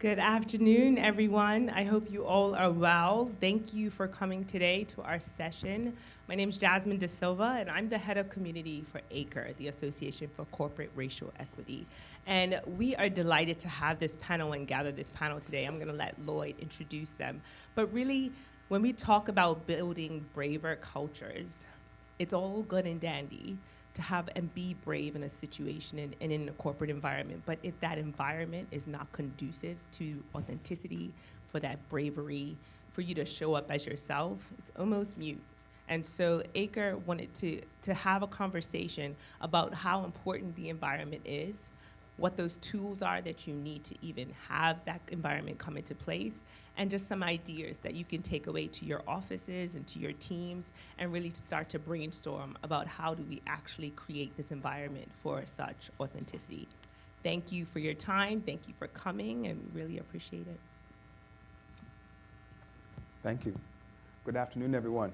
Good afternoon, everyone. I hope you all are well. Thank you for coming today to our session. My name is Jasmine Da Silva, and I'm the head of community for ACRE, the Association for Corporate Racial Equity. And we are delighted to have this panel and gather this panel today. I'm going to let Lloyd introduce them. But really, when we talk about building braver cultures, it's all good and dandy to have and be brave in a situation and in a corporate environment. But if that environment is not conducive to authenticity, for that bravery, for you to show up as yourself, it's almost mute. And so ACRE wanted to have a conversation about how important the environment is, what those tools are that you need to even have that environment come into place, and just some ideas that you can take away to your offices and to your teams and really start to brainstorm about how do we actually create this environment for such authenticity. Thank you for your time. Thank you for coming, and we really appreciate it. Thank you. Good afternoon, everyone.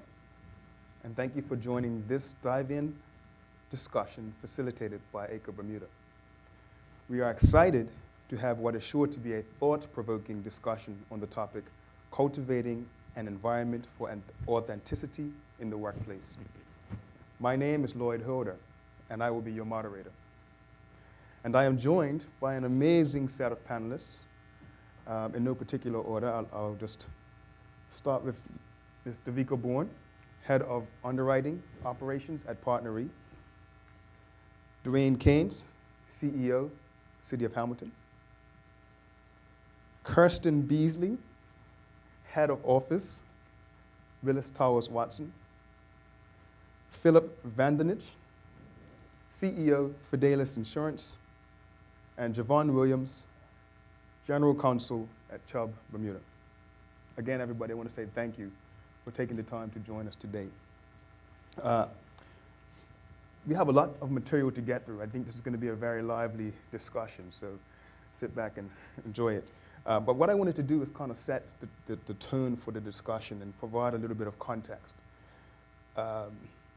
And thank you for joining this dive-in discussion facilitated by ACRE Bermuda. We are excited to have what is sure to be a thought-provoking discussion on the topic, cultivating an environment for authenticity in the workplace. My name is Lloyd, and I will be your moderator. And I am joined by an amazing set of panelists. In no particular order, I'll just start with Ms. Devika Bourne, Head of Underwriting Operations at PartnerRe. Dwayne Caines, CEO, City of Hamilton. Kirsten Beasley, Head of Office, Willis Towers Watson. Philip Vandoninck, CEO, Fidelis Insurance. And Jevon Williams, General Counsel at Chubb, Bermuda. Again, everybody, I want to say thank you for taking the time to join us today. We have a lot of material to get through. I think this is going to be a very lively discussion, so sit back and enjoy it. But what I wanted to do is kind of set the tone for the discussion and provide a little bit of context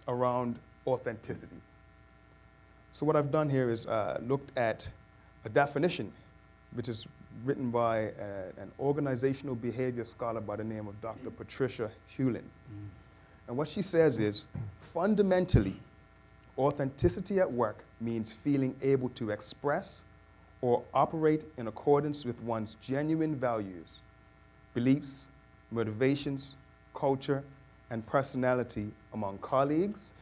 around authenticity. So what I've done here is looked at a definition which is written by an organizational behavior scholar by the name of Dr. Patricia Hewlin. And what she says is, fundamentally, authenticity at work means feeling able to express or operate in accordance with one's genuine values, beliefs, motivations, culture, and personality among colleagues,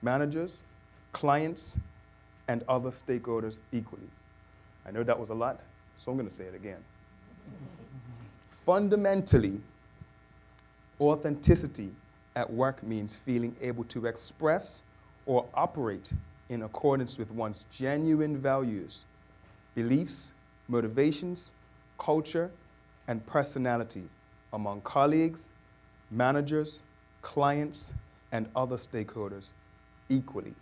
managers, clients, and other stakeholders equally. I know that was a lot, so I'm going to say it again. Fundamentally, authenticity at work means feeling able to express or operate in accordance with one's genuine values, beliefs, motivations, culture, and personality among colleagues, managers, clients, and other stakeholders equally.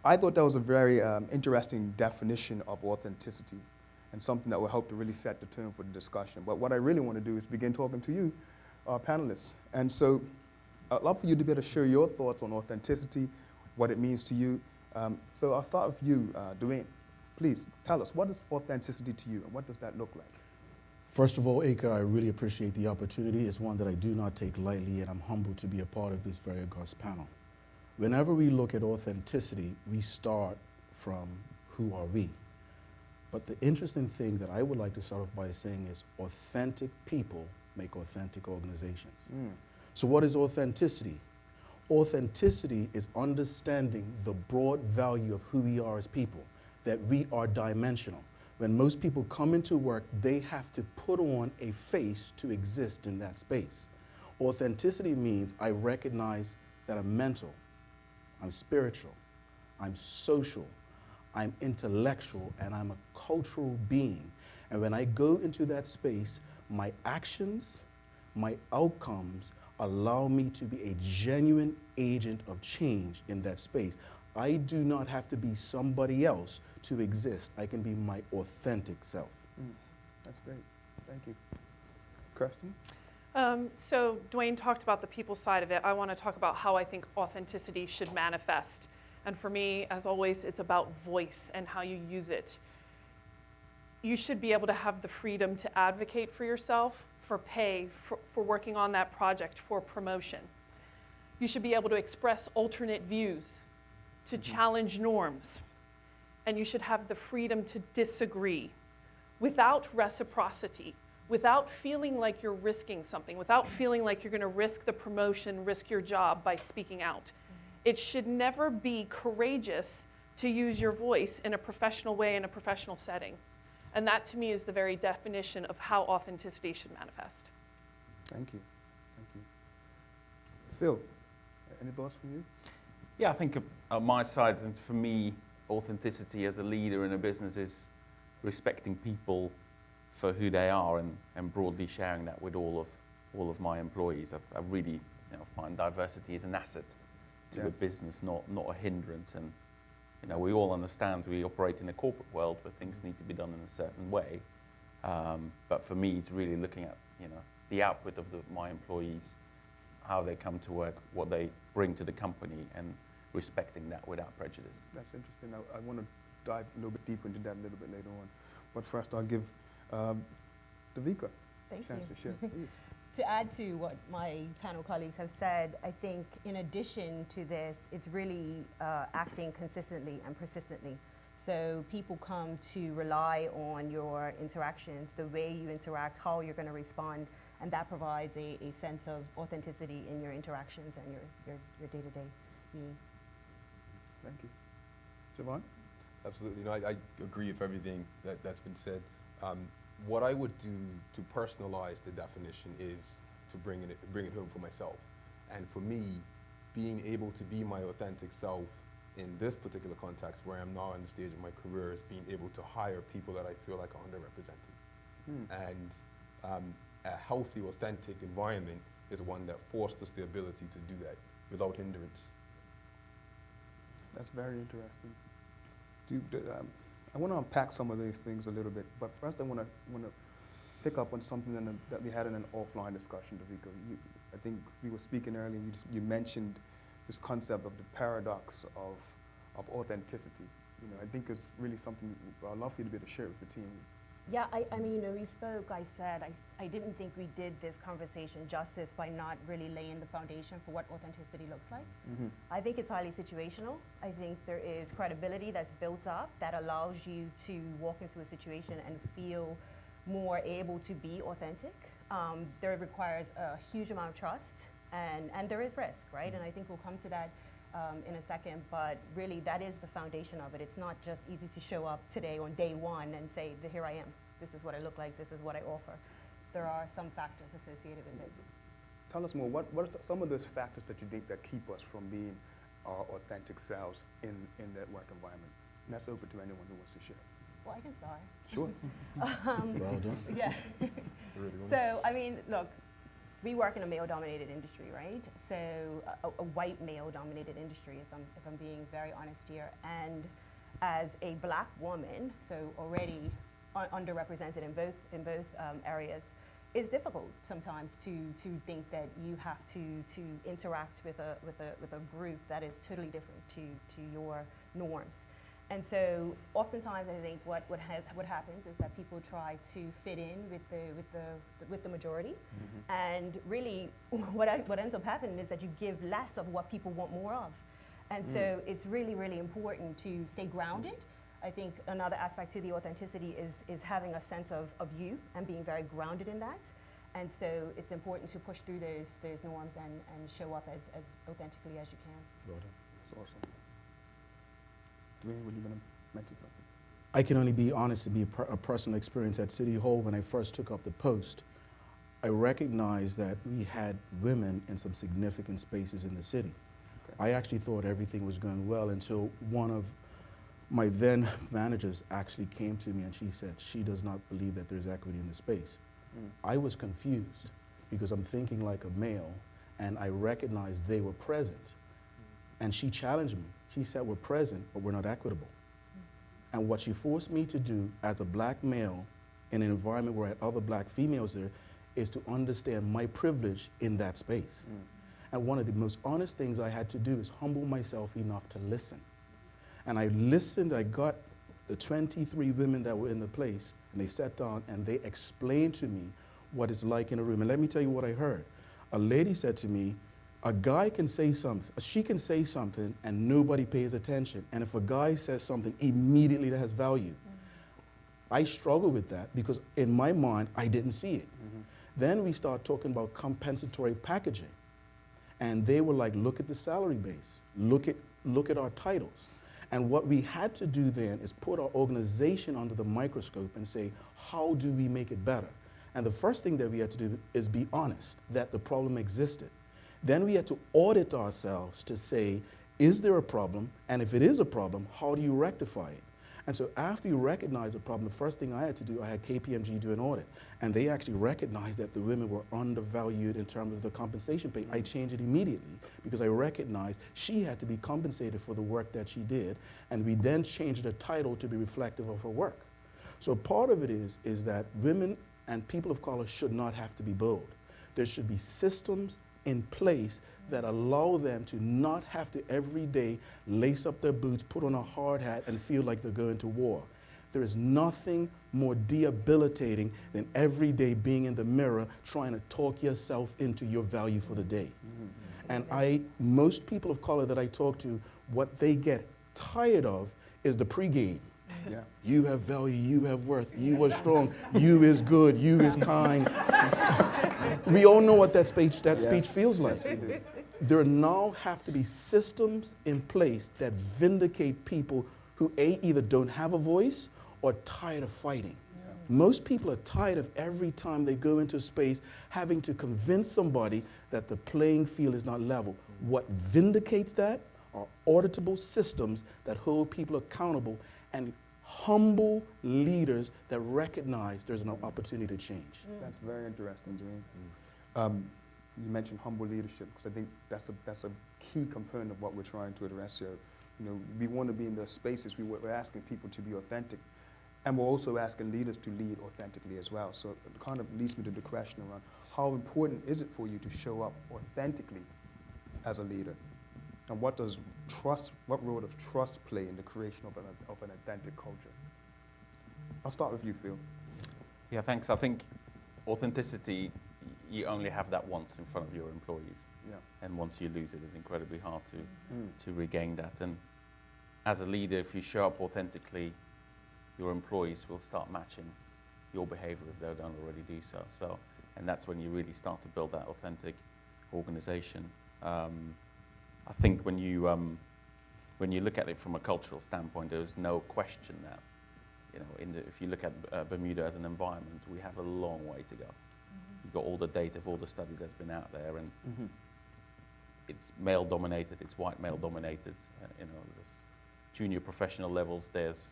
I thought that was a very interesting definition of authenticity and something that will help to really set the tone for the discussion. But what I really want to do is begin talking to you, our panelists. And so I'd love for you to be able to share your thoughts on authenticity, what it means to you. So I'll start with you, Dwayne. Please tell us, what is authenticity to you and what does that look like? First of all, ACRE, I really appreciate the opportunity. It's one that I do not take lightly, and I'm humbled to be a part of this very august panel. Whenever we look at authenticity, we start from who are we. But the interesting thing that I would like to start off by saying is authentic people make authentic organizations. So what is authenticity? Authenticity is understanding the broad value of who we are as people, that we are dimensional. When most people come into work, they have to put on a face to exist in that space. Authenticity means I recognize that I'm mental, I'm spiritual, I'm social, I'm intellectual, and I'm a cultural being. And when I go into that space, my actions, my outcomes allow me to be a genuine agent of change in that space. I do not have to be somebody else to exist. I can be my authentic self. That's great. Thank you. Kirsten? So Dwayne talked about the people side of it. I want to talk about how I think authenticity should manifest. And for me, as always, it's about voice and how you use it. you should be able to have the freedom to advocate for yourself, for pay, for working on that project, for promotion. You should be able to express alternate views, to challenge norms, and you should have the freedom to disagree without reciprocity, without feeling like you're risking something, without feeling like you're going to risk the promotion, risk your job by speaking out. It should never be courageous to use your voice in a professional way, in a professional setting. And that, to me, is the very definition of how authenticity should manifest. Thank you. Thank you. Phil, any thoughts from you? Yeah, I think on my side, and for me, authenticity as a leader in a business is respecting people for who they are and broadly sharing that with all of my employees. I really find diversity is an asset to a business, not a hindrance. And we all understand we operate in a corporate world where things need to be done in a certain way. But for me, it's really looking at the output of my employees, how they come to work, what they bring to the company, and respecting that without prejudice. That's interesting. I want to dive a little bit deeper into that a little bit later on. But first, I'll give Devika a chance to share, please. To add to what my panel colleagues have said, I think in addition to this, it's really acting consistently and persistently. So people come to rely on your interactions, the way you interact, how you're going to respond, and that provides a sense of authenticity in your interactions and your day-to-day being. Thank you. Jevon? Absolutely. No, I agree with everything that's been said. What I would do to personalize the definition is to bring it home for myself. And for me, being able to be my authentic self in this particular context where I'm now in the stage of my career is being able to hire people that I feel like are underrepresented. And a healthy, authentic environment is one that fosters the ability to do that without hindrance. That's very interesting. I want to unpack some of these things a little bit, but first I want to pick up on something that we had in an offline discussion, Devika. I think we were speaking earlier, you mentioned this concept of the paradox of authenticity. I think it's really something I'd love for you to be able to share with the team. Yeah, I mean, we spoke, I said, I didn't think we did this conversation justice by not really laying the foundation for what authenticity looks like. I think it's highly situational. I think there is credibility that's built up that allows you to walk into a situation and feel more able to be authentic. There requires a huge amount of trust and there is risk, right? And I think we'll come to that in a second, but really that is the foundation of it. It's not just easy to show up today on day one and say, here I am, this is what I look like, this is what I offer. There are some factors associated with it. Tell us more, what are some of those factors that you think that keep us from being our authentic selves in that work environment? And that's open to anyone who wants to share. Well, I can start. Sure. Well done. Yeah. So, I mean, look, we work in a male-dominated industry, right? So a white male-dominated industry, if I'm being very honest here. And as a black woman, so already underrepresented in both areas, it's difficult sometimes to think that you have to interact with a group that is totally different to your norms. And so oftentimes I think what happens is that people try to fit in with the majority, and really what ends up happening is that you give less of what people want more of. And so it's really, really important to stay grounded. I think another aspect to the authenticity is having a sense of you and being very grounded in that. And so it's important to push through those norms and show up as authentically as you can. That's awesome. Dwayne, were you going to mention something? I can only be honest to be a personal experience at City Hall. When I first took up the post, I recognized that we had women in some significant spaces in the city. Okay. I actually thought everything was going well until one of my then managers actually came to me and she said she does not believe that there's equity in the space. I was confused because I'm thinking like a male, and I recognized they were present. And she challenged me. She said, we're present, but we're not equitable. And what she forced me to do as a black male in an environment where I had other black females there is to understand my privilege in that space. And one of the most honest things I had to do is humble myself enough to listen. And I listened, I got the 23 women that were in the place And they sat down and they explained to me what it's like in a room. And let me tell you what I heard. A lady said to me, a guy can say something, she can say something and nobody pays attention. And if a guy says something, immediately that has value. I struggle with that because in my mind, I didn't see it. Then we start talking about compensatory packaging. And they were like, look at the salary base, look at our titles. And what we had to do then is put our organization under the microscope and say, how do we make it better? And the first thing that we had to do is be honest that the problem existed. Then we had to audit ourselves to say, is there a problem? And if it is a problem, how do you rectify it? And so after you recognize the problem, the first thing I had to do, I had KPMG do an audit. And they actually recognized that the women were undervalued in terms of the compensation pay. I changed it immediately because I recognized she had to be compensated for the work that she did. And we then changed the title to be reflective of her work. So part of it is that women and people of color should not have to be bold. There should be systems in place that allow them to not have to every day lace up their boots, put on a hard hat, and feel like they're going to war. There is nothing more debilitating than every day being in the mirror trying to talk yourself into your value for the day. And most people of color that I talk to, what they get tired of is the pregame. Yeah. You have value, you have worth, you are strong, you is good, you is kind. We all know what that speech feels like. Yes, there now have to be systems in place that vindicate people who either don't have a voice or tired of fighting. Yeah. Most people are tired of every time they go into a space having to convince somebody that the playing field is not level. What vindicates that are auditable systems that hold people accountable and humble leaders that recognize there's an opportunity to change. That's very interesting, Dwayne. You mentioned humble leadership, because I think that's a key component of what we're trying to address here. You know, we want to be in those spaces. We're asking people to be authentic, and we're also asking leaders to lead authentically as well. So it kind of leads me to the question around how important is it for you to show up authentically as a leader? And what role does trust play in the creation of an authentic culture? I'll start with you, Phil. Yeah, thanks. I think authenticity, you only have that once in front of your employees. Yeah. And once you lose it, it's incredibly hard to regain that. And as a leader, if you show up authentically, your employees will start matching your behavior if they don't already do so. And that's when you really start to build that authentic organization. I think when you look at it from a cultural standpoint, there is no question that, you know, if you look at Bermuda as an environment, we have a long way to go. You've got all the data of all the studies that's been out there, and it's male-dominated, it's white male-dominated. You know, there's junior professional levels, there's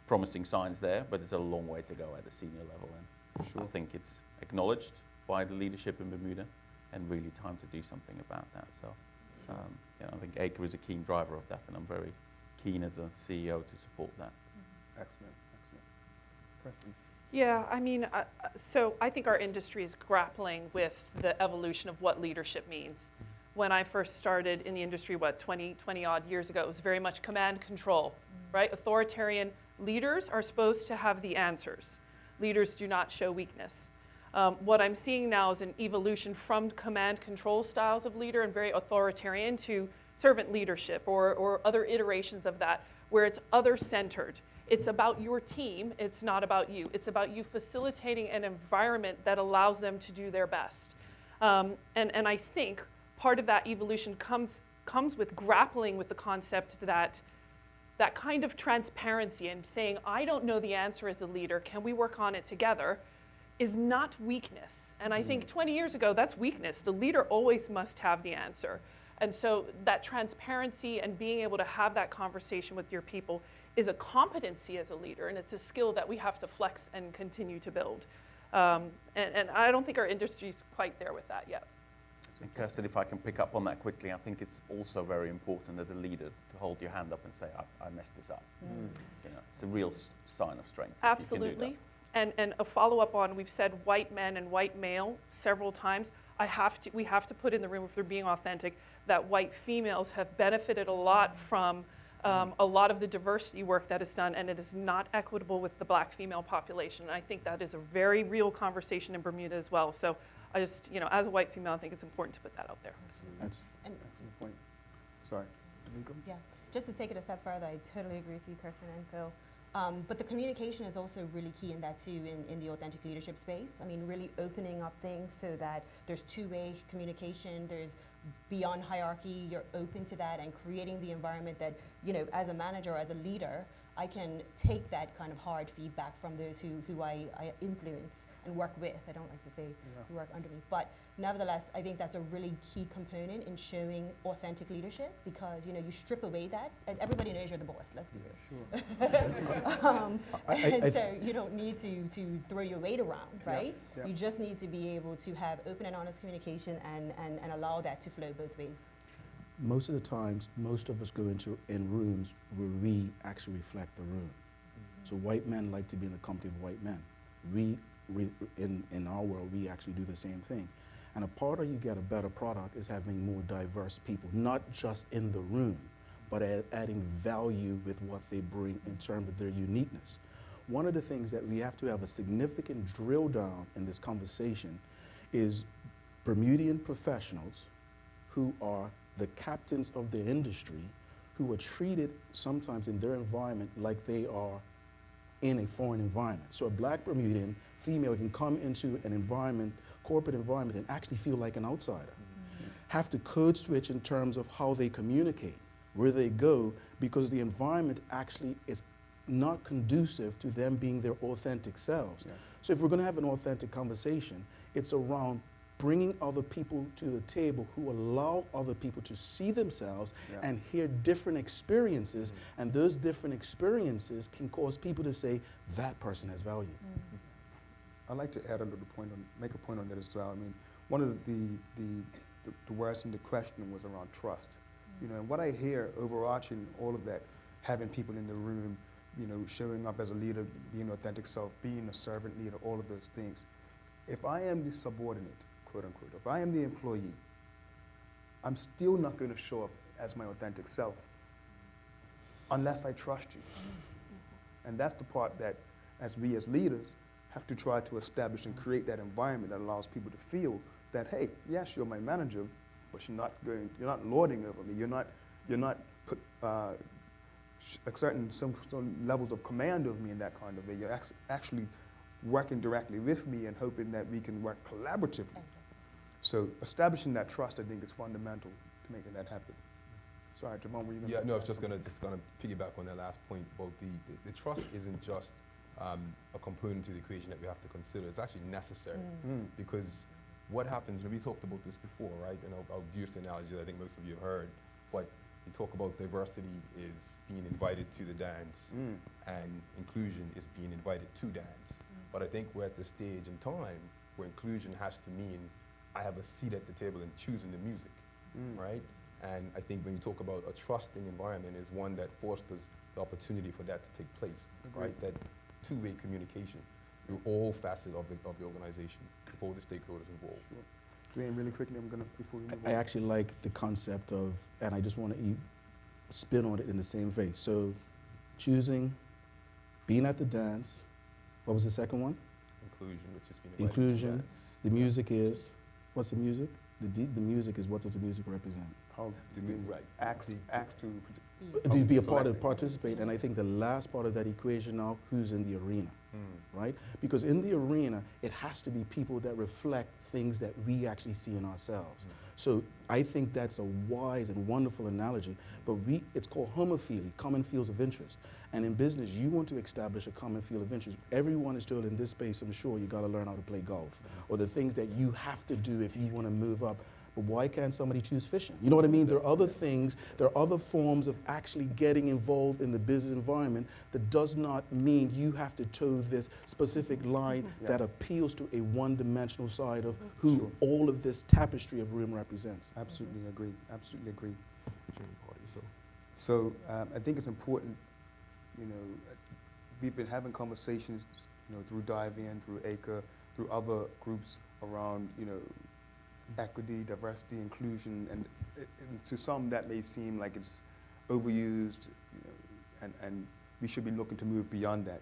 promising signs there, but there's a long way to go at the senior level. And sure. I think it's acknowledged by the leadership in Bermuda, and really time to do something about that. So, I think ACRE is a keen driver of that, and I'm very keen as a CEO to support that. Excellent. Kirsten? Yeah, I mean, so I think our industry is grappling with the evolution of what leadership means. When I first started in the industry, 20 odd years ago, it was very much command control, right? Authoritarian leaders are supposed to have the answers. Leaders do not show weakness. What I'm seeing now is an evolution from command control styles of leader and very authoritarian to servant leadership or other iterations of that, where it's other-centered. It's about your team, it's not about you. It's about you facilitating an environment that allows them to do their best. And I think part of that evolution comes with grappling with the concept that kind of transparency and saying, I don't know the answer as a leader, can we work on it together, is not weakness. And I think 20 years ago, that's weakness. The leader always must have the answer. And so that transparency and being able to have that conversation with your people is a competency as a leader, and it's a skill that we have to flex and continue to build. And I don't think our industry is quite there with that yet. And Kirsten, if I can pick up on that quickly, I think it's also very important as a leader to hold your hand up and say, I messed this up. You know, it's a real sign of strength. Absolutely. And a follow-up on, we've said white men and white male several times. We have to put in the room, if we're being authentic, that white females have benefited a lot from a lot of the diversity work that is done, and it is not equitable with the black female population. And I think that is a very real conversation in Bermuda as well. So I just, as a white female, I think it's important to put that out there. That's And a point. Sorry. Devika? yeah, just to take it a step further, I totally agree with you, Kirsten and Phil. But the communication is also really key in that too, in the authentic leadership space. I mean, really opening up things so that there's two-way communication, there's beyond hierarchy, you're open to that, and creating the environment that, as a manager or as a leader, I can take that kind of hard feedback from those who I influence and work with. I don't like to say who work under me, but nevertheless, I think that's a really key component in showing authentic leadership, because you strip away that, and everybody knows you're the boss. Let's be real. Sure. So you don't need to throw your weight around, right? Yeah. You just need to be able to have open and honest communication and allow that to flow both ways. Most of the times, most of us go in rooms where we actually reflect the room. So white men like to be in the company of white men. In our world, we actually do the same thing. And a part of you get a better product is having more diverse people, not just in the room, but adding value with what they bring in terms of their uniqueness. One of the things that we have to have a significant drill down in this conversation is Bermudian professionals who are the captains of their industry, who are treated sometimes in their environment like they are in a foreign environment. So a black Bermudian female can come into an environment, corporate environment, and actually feel like an outsider. Have to code switch in terms of how they communicate, where they go, because the environment actually is not conducive to them being their authentic selves. Yeah. So if we're going to have an authentic conversation, it's around bringing other people to the table who allow other people to see themselves and hear different experiences, and those different experiences can cause people to say, that person has value. I'd like to add a little point make a point on that as well. I mean, one of the words in the question was around trust. And what I hear overarching all of that, having people in the room, showing up as a leader, being authentic self, being a servant leader, all of those things. If I am the subordinate, quote unquote, if I am the employee, I'm still not going to show up as my authentic self unless I trust you. And that's the part that, as we as leaders, have to try to establish and create that environment that allows people to feel that, hey, yes, you're my manager, but you're not lording over me. You're not exerting some levels of command over me in that kind of way. You're actually working directly with me and hoping that we can work collaboratively. So establishing that trust, I think, is fundamental to making that happen. Sorry, Jevon, were you going to? Yeah, no, I was just going to piggyback on that last point about the trust isn't just a component to the equation that we have to consider. It's actually necessary because what happens, and we talked about this before, right? And I'll use the analogy that I think most of you have heard, but you talk about diversity is being invited to the dance and inclusion is being invited to dance. But I think we're at the stage in time where inclusion has to mean I have a seat at the table and choosing the music, right? And I think when you talk about a trusting environment is one that fosters the opportunity for that to take place, right? That two-way communication through all facets of the organization, with all the stakeholders involved. Sure. Dwayne, really quickly, before we move on. I actually like the concept of, and I just want to spin on it in the same way. So choosing, being at the dance, what was the second one? Inclusion, which is being invited to Inclusion. dance. The music is, what's the music? The music is, what does the music represent? How Do we- right. act to To be a part selecting. of, participate, and I think the last part of that equation now, who's in the arena, right? Because in the arena, it has to be people that reflect things that we actually see in ourselves. So I think that's a wise and wonderful analogy, but it's called homophily, common fields of interest. And in business, you want to establish a common field of interest. Everyone is told in this space, I'm sure, you gotta learn how to play golf, or the things that you have to do if you wanna move up. But why can't somebody choose fishing? You know what I mean? There are other things, there are other forms of actually getting involved in the business environment that does not mean you have to toe this specific line that appeals to a one-dimensional side of who all of this tapestry of room represents. Absolutely agree. Absolutely agree. So I think it's important. We've been having conversations, through Dive In, through ACRE, through other groups around, equity, diversity, inclusion, and to some that may seem like it's overused, and we should be looking to move beyond that.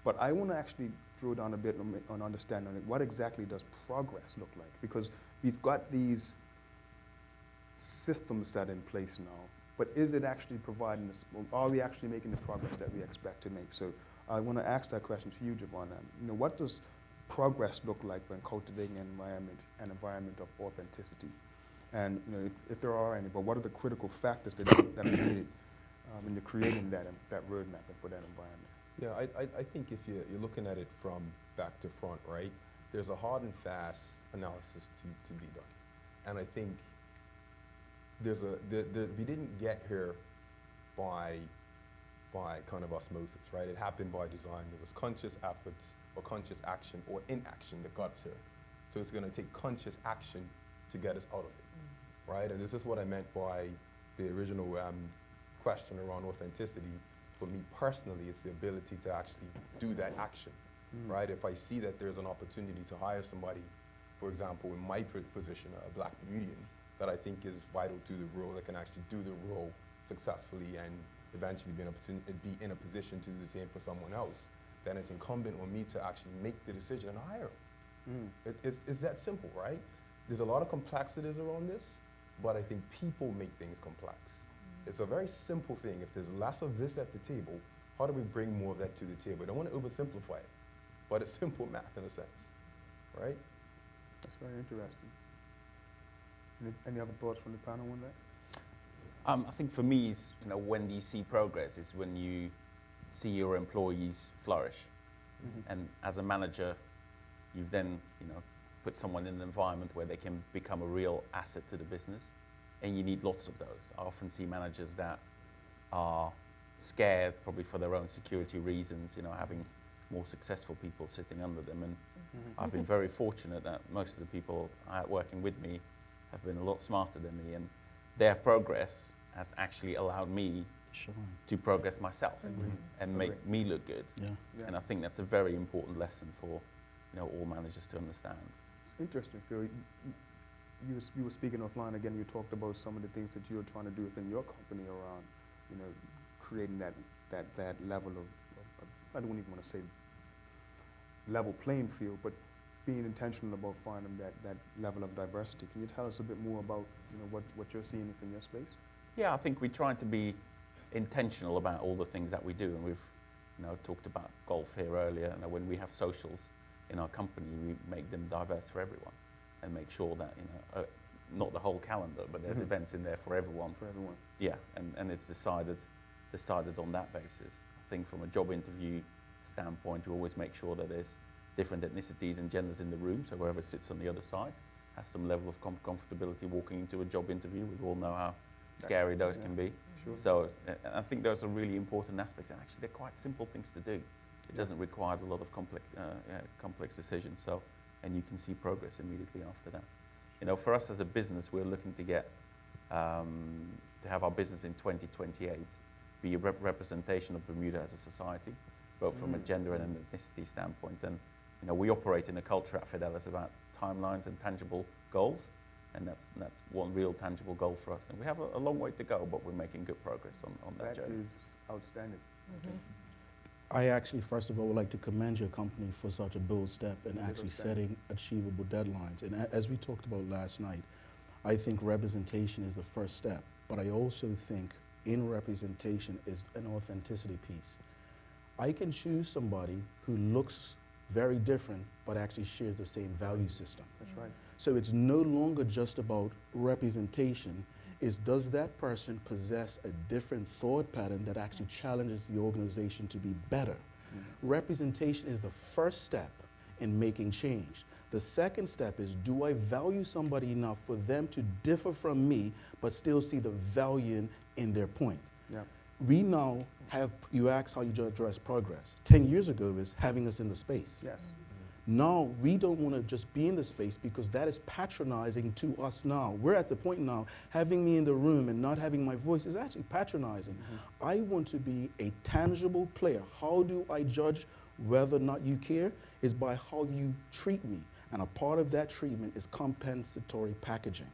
But I want to actually drill down a bit on understanding what exactly does progress look like, because we've got these systems that are in place now, but is it actually providing us, are we actually making the progress that we expect to make? So I want to ask that question to you, Jevon. What does progress look like when cultivating an environment of authenticity? And if there are any, but what are the critical factors that are needed when you're creating that roadmap for that environment? Yeah, I think if you're looking at it from back to front, right, there's a hard and fast analysis to be done. And I think we didn't get here by kind of osmosis, right? It happened by design. There was conscious efforts or conscious action or inaction that got us here. So it's going to take conscious action to get us out of it, right? And this is what I meant by the original question around authenticity. For me personally, it's the ability to actually do that action, right? If I see that there's an opportunity to hire somebody, for example, in my position, a black Bermudian, that I think is vital to the role, that can actually do the role successfully and eventually be in a position to do the same for someone else, then it's incumbent on me to actually make the decision and hire them. It's that simple, right? There's a lot of complexities around this, but I think people make things complex. It's a very simple thing. If there's less of this at the table, how do we bring more of that to the table? I don't want to oversimplify it, but it's simple math in a sense, right? That's very interesting. Any other thoughts from the panel on that? I think for me, is, when you see progress is when you see your employees flourish. And as a manager, you've then, put someone in an environment where they can become a real asset to the business. And you need lots of those. I often see managers that are scared, probably for their own security reasons, having more successful people sitting under them. And I've been very fortunate that most of the people working with me have been a lot smarter than me, and their progress has actually allowed me to progress myself and make me look good. Yeah. And I think that's a very important lesson for all managers to understand. It's interesting, Phil. You were speaking offline again. You talked about some of the things that you're trying to do within your company around, creating that level of I don't even want to say level playing field, but being intentional about finding that level of diversity. Can you tell us a bit more about what you're seeing within your space? Yeah, I think we try to be intentional about all the things that we do, and we've talked about golf here earlier. When we have socials in our company, we make them diverse for everyone, and make sure that not the whole calendar, but there's events in there for everyone. For everyone. Yeah, and it's decided on that basis. I think from a job interview standpoint, we always make sure that there's different ethnicities and genders in the room, so whoever sits on the other side has some level of comfortability walking into a job interview. We all know how scary those can be. Sure. So I think those are really important aspects, and actually they're quite simple things to do. It doesn't require a lot of complex decisions, and you can see progress immediately after that. For us as a business, we're looking to get to have our business in 2028 be a representation of Bermuda as a society, both from a gender and an ethnicity standpoint. And we operate in a culture at Fidelis about timelines and tangible goals, and that's one real tangible goal for us. And we have a long way to go, but we're making good progress on that journey. That is outstanding. I actually, first of all, would like to commend your company for such a bold step and actually setting achievable deadlines. And as we talked about last night, I think representation is the first step, but I also think in representation is an authenticity piece. I can choose somebody who looks very different, but actually shares the same value system. That's right. So it's no longer just about representation. It's does that person possess a different thought pattern that actually challenges the organization to be better? Representation is the first step in making change. The second step is, do I value somebody enough for them to differ from me, but still see the value in their point? Yeah. We now have, you asked how you address progress. 10 years ago is having us in the space. Yes. Now, we don't want to just be in the space because that is patronizing to us now. We're at the point now, having me in the room and not having my voice is actually patronizing. I want to be a tangible player. How do I judge whether or not you care? Is by how you treat me. And a part of that treatment is compensatory packaging.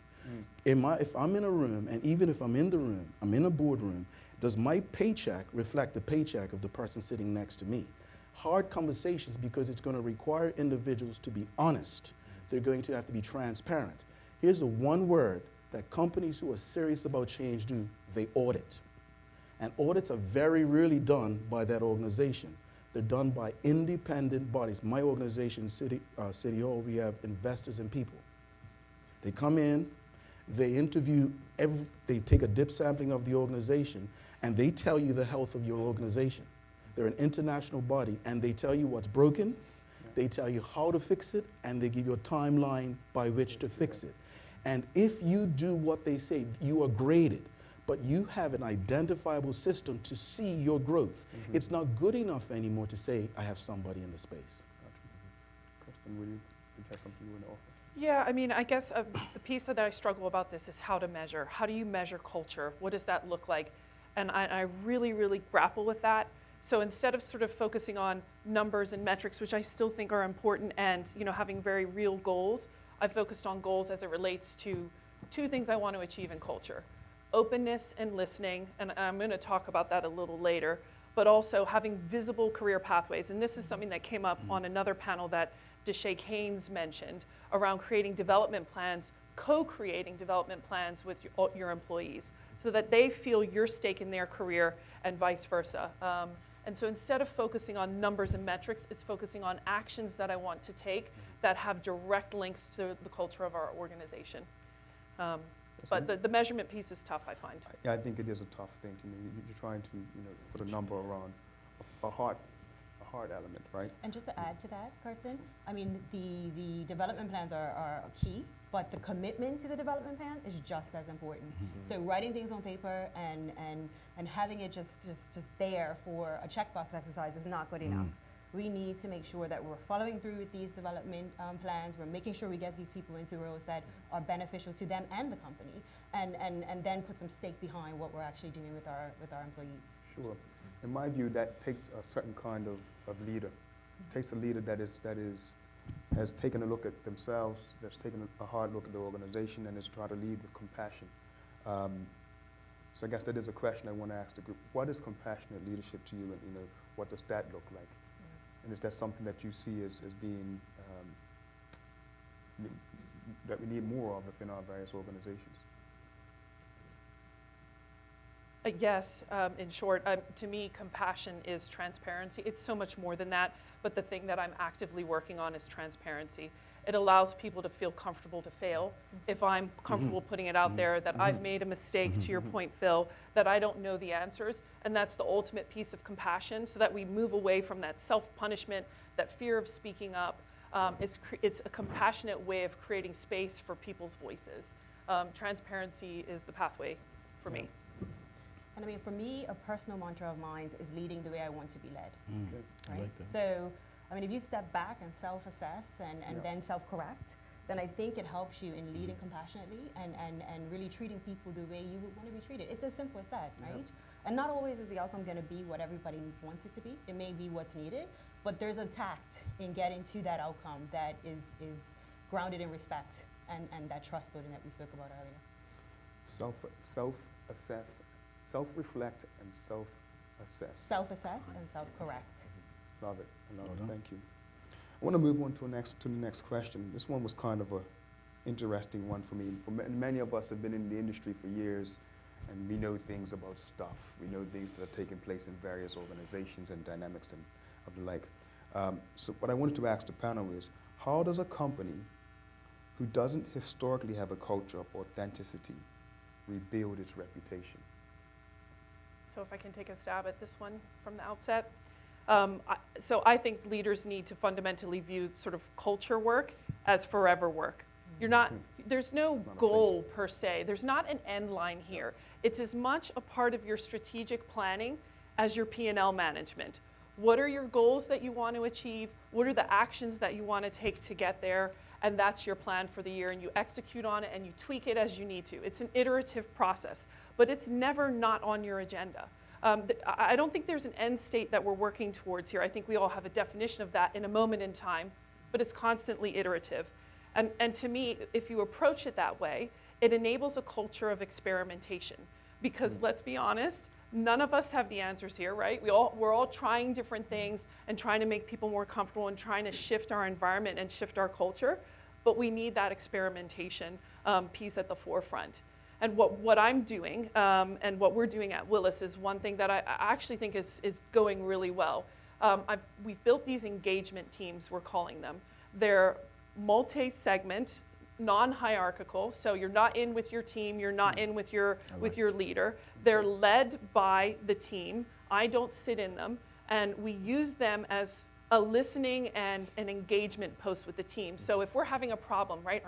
If I'm in a room, and even if I'm in the room, I'm in a boardroom, Does my paycheck reflect the paycheck of the person sitting next to me? Hard conversations, because it's going to require individuals to be honest. They're going to have to be transparent. Here's the one word that companies who are serious about change do: they audit. And audits are very rarely done by that organization. They're done by independent bodies. My organization, City Hall, we have investors and people. They come in, they interview, they take a dip sampling of the organization, and they tell you the health of your organization. They're an international body, and they tell you what's broken, they tell you how to fix it, and they give you a timeline by which to fix it. And if you do what they say, you are graded, but you have an identifiable system to see your growth. It's not good enough anymore to say, I have somebody in the space. Kirsten, did you have something you want to offer? Yeah, I mean, I guess the piece that I struggle about this is how to measure. How do you measure culture? What does that look like? And I really, really grapple with that. So instead of sort of focusing on numbers and metrics, which I still think are important, and having very real goals, I've focused on goals as it relates to two things I want to achieve in culture: openness and listening, and I'm going to talk about that a little later, but also having visible career pathways. And this is something that came up on another panel that Caines mentioned around creating development plans, co-creating development plans with your employees so that they feel your stake in their career and vice versa. And so instead of focusing on numbers and metrics, it's focusing on actions that I want to take that have direct links to the culture of our organization. But the measurement piece is tough, I find. Yeah, I think it is a tough thing. You're trying to put a number around a hard element, right? And just to add to that, Kirsten, I mean, the development plans are key, but the commitment to the development plan is just as important. So writing things on paper and having it just there for a checkbox exercise is not good enough. We need to make sure that we're following through with these development plans. We're making sure we get these people into roles that are beneficial to them and the company, and then put some stake behind what we're actually doing with our employees. Sure. In my view, that takes a certain kind of leader. It takes a leader that has taken a look at themselves, that's taken a hard look at the organization, and is trying to lead with compassion. So I guess that is a question I want to ask the group. What is compassionate leadership to you, and what does that look like? And is that something that you see as being that we need more of within our various organizations? Yes, in short, to me, compassion is transparency. It's so much more than that, but the thing that I'm actively working on is transparency. It allows people to feel comfortable to fail. If I'm comfortable putting it out there that I've made a mistake, to your point, Phil, that I don't know the answers, and that's the ultimate piece of compassion, so that we move away from that self-punishment, that fear of speaking up. It's a compassionate way of creating space for people's voices. Transparency is the pathway for me. And I mean, for me, a personal mantra of mine is leading the way I want to be led. I Right? like that. So, I mean, if you step back and self-assess and then self-correct, then I think it helps you in leading compassionately and really treating people the way you would want to be treated. It's as simple as that, right? And not always is the outcome going to be what everybody wants it to be. It may be what's needed, but there's a tact in getting to that outcome that is grounded in respect and that trust building that we spoke about earlier. Self-assess, self-reflect, and self-assess. Self-assess and self-correct. Love it. I love Well it. done. Thank you. I want to move on to the next question. This one was kind of a interesting one for me. Many of us have been in the industry for years, and we know things about stuff. We know things that are taking place in various organizations and dynamics and of the like. So what I wanted to ask the panel is, how does a company who doesn't historically have a culture of authenticity rebuild its reputation? So if I can take a stab at this one from the outset. So I think leaders need to fundamentally view sort of culture work as forever work. There's no goal per se. There's not an end line here. It's as much a part of your strategic planning as your P&L management. What are your goals that you want to achieve? What are the actions that you want to take to get there? And that's your plan for the year, and you execute on it and you tweak it as you need to. It's an iterative process, but it's never not on your agenda. I don't think there's an end state that we're working towards here. I think we all have a definition of that in a moment in time, but it's constantly iterative. And to me, if you approach it that way, it enables a culture of experimentation. Because let's be honest, None of us have the answers here, right? We're all trying different things and trying to make people more comfortable and trying to shift our environment and shift our culture, but we need that experimentation piece at the forefront. And what I'm doing and what we're doing at Willis is one thing that I actually think is going really well. We've built these engagement teams, we're calling them. They're multi-segment, non-hierarchical, so you're not in with your team, you're not in with your leader. They're led by the team. I don't sit in them, and we use them as a listening and an engagement post with the team. So if we're having a problem, right,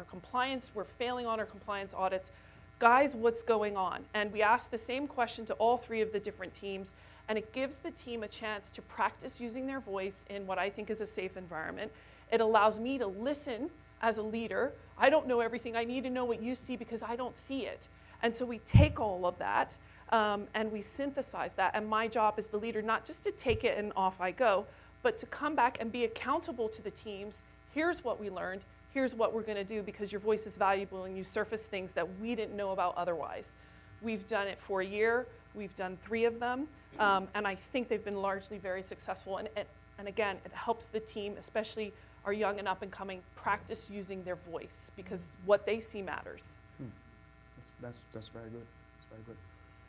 we're failing on our compliance audits, guys, what's going on? And we ask the same question to all 3 of the different teams, and it gives the team a chance to practice using their voice in what I think is a safe environment. It allows me to listen as a leader. I don't know everything. I need to know what you see because I don't see it. And so we take all of that and we synthesize that. And my job as the leader, not just to take it and off I go, but to come back and be accountable to the teams. Here's what we learned. Here's what we're going to do because your voice is valuable and you surface things that we didn't know about otherwise. We've done it for a year. We've done 3 of them. And I think they've been largely very successful. And again, it helps the team, especially our young and up and coming, practice using their voice because what they see matters. That's very good. That's very good.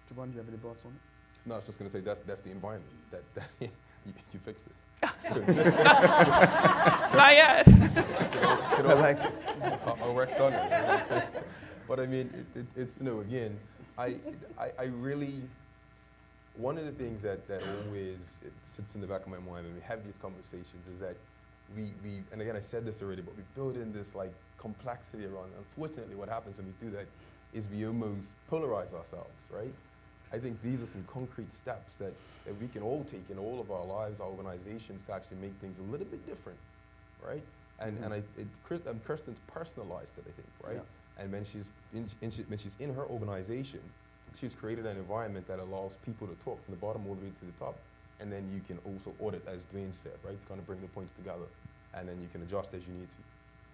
Jevon, do you have any thoughts on it? No, I was just going to say that's the environment. That you fixed it. Not yet. I like it. Our work's done. But I mean, it's again, I really, one of the things that always sits in the back of my mind when we have these conversations is that we and again I said this already, but we build in this like complexity around. Unfortunately, what happens when we do that is we almost polarize ourselves, right? I think these are some concrete steps that we can all take in all of our lives, our organizations, to actually make things a little bit different, right? And Kirsten's personalized it, I think, right? Yeah. And when she's in her organization, she's created an environment that allows people to talk from the bottom all the way to the top, and then you can also audit, as Dwayne said, right? It's going to bring the points together, and then you can adjust as you need to,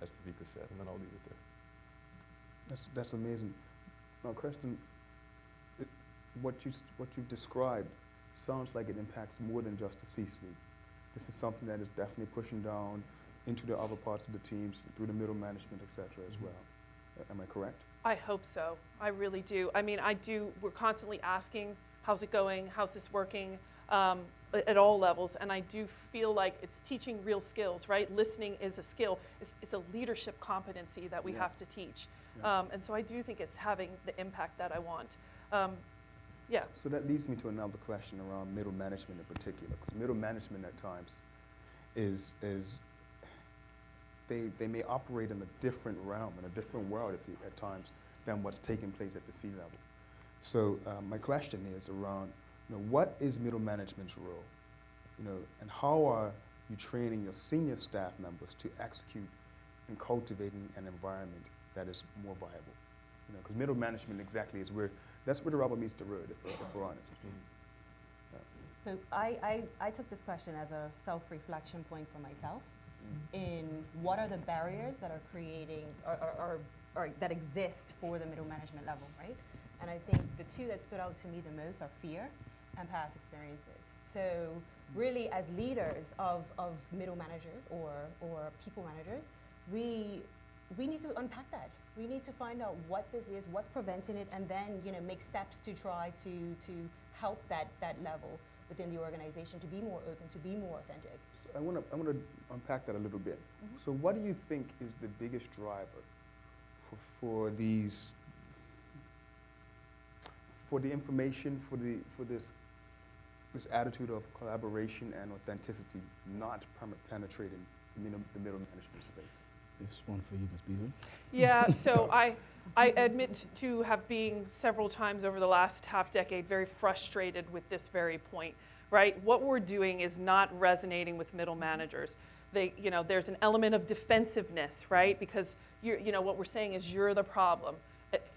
as Devika said, and then I'll leave it there. That's amazing. Now, Kirsten, what you've described sounds like it impacts more than just the C-suite. This is something that is definitely pushing down into the other parts of the teams, through the middle management, et cetera, as well. Am I correct? I hope so. I really do. I mean, we're constantly asking, how's it going? How's this working? At all levels. And I do feel like it's teaching real skills, right? Listening is a skill. It's a leadership competency that we have to teach. Yeah. And so I do think it's having the impact that I want. Yeah. So that leads me to another question around middle management in particular, because middle management at times is they may operate in a different realm, in a different world at times than what's taking place at the C level. So my question is around, what is middle management's role? And how are you training your senior staff members to execute and cultivating an environment that is more viable? Because middle management exactly is that's where the rubber meets the road, if we're honest. So I took this question as a self-reflection point for myself in what are the barriers that are creating or that exist for the middle management level, right? And I think the 2 that stood out to me the most are fear and past experiences. So really, as leaders of middle managers or people managers, we need to unpack that. We need to find out what this is, what's preventing it, and then make steps to try to help that level within the organization to be more open, to be more authentic. So I want to unpack that a little bit. Mm-hmm. So what do you think is the biggest driver for the information, for this attitude of collaboration and authenticity not penetrating the middle management space? This one for you, Ms. Beasley. Yeah, so I admit to have been several times over the last half decade very frustrated with this very point, right? What we're doing is not resonating with middle managers. There's an element of defensiveness, right? Because what we're saying is you're the problem.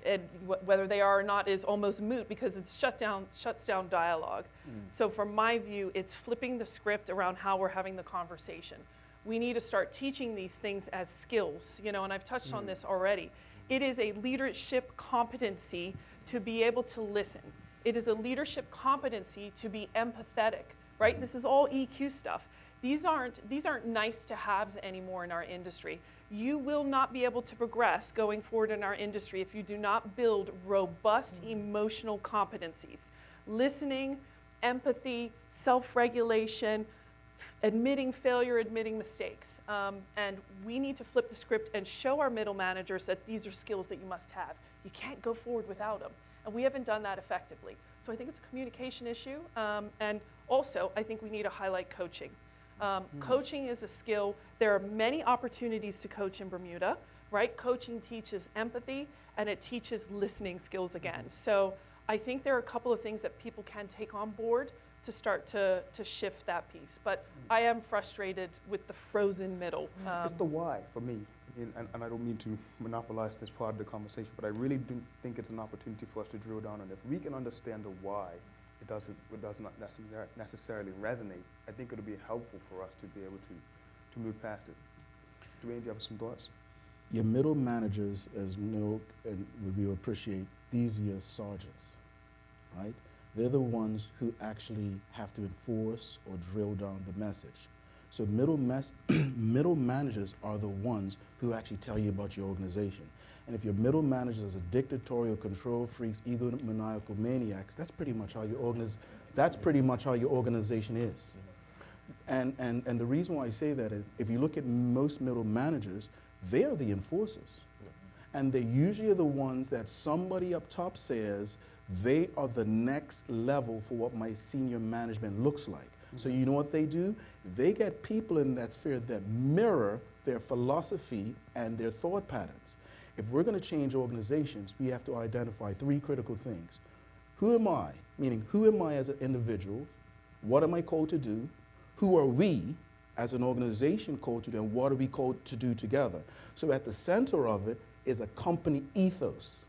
And whether they are or not is almost moot because it shuts down dialogue. So from my view, it's flipping the script around how we're having the conversation. We need to start teaching these things as skills, and I've touched on this already. It is a leadership competency to be able to listen, It is a leadership competency to be empathetic, right? This is all EQ stuff. These aren't nice to haves anymore in our industry. You will not be able to progress going forward in our industry if you do not build robust emotional competencies. Listening, empathy, self-regulation, admitting failure, admitting mistakes. And we need to flip the script and show our middle managers that these are skills that you must have. You can't go forward without them. And we haven't done that effectively. So I think it's a communication issue. And also, I think we need to highlight coaching. Coaching is a skill. There are many opportunities to coach in Bermuda, right? Coaching teaches empathy, and it teaches listening skills again. So I think there are a couple of things that people can take on board to start to shift that piece. But I am frustrated with the frozen middle. It's the why for me, and I don't mean to monopolize this part of the conversation, but I really do think it's an opportunity for us to drill down on it. If we can understand the why, it does not necessarily resonate. I think it'll be helpful for us to be able to move past it. Dwayne, do you have some thoughts? Your middle managers, as you know, and we will appreciate, these are your sergeants, right? They're the ones who actually have to enforce or drill down the message. So middle managers are the ones who actually tell you about your organization. And if your middle managers are dictatorial control freaks, egomaniacal maniacs, that's pretty much how your organization is. And the reason why I say that is, if you look at most middle managers, they're the enforcers. And they usually are the ones that somebody up top says, they are the next level for what my senior management looks like. So you know what they do? They get people in that sphere that mirror their philosophy and their thought patterns. If we're going to change organizations, we have to identify three critical things. Who am I? Meaning, who am I as an individual? What am I called to do? Who are we as an organization called to do, and what are we called to do together? So at the center of it is a company ethos.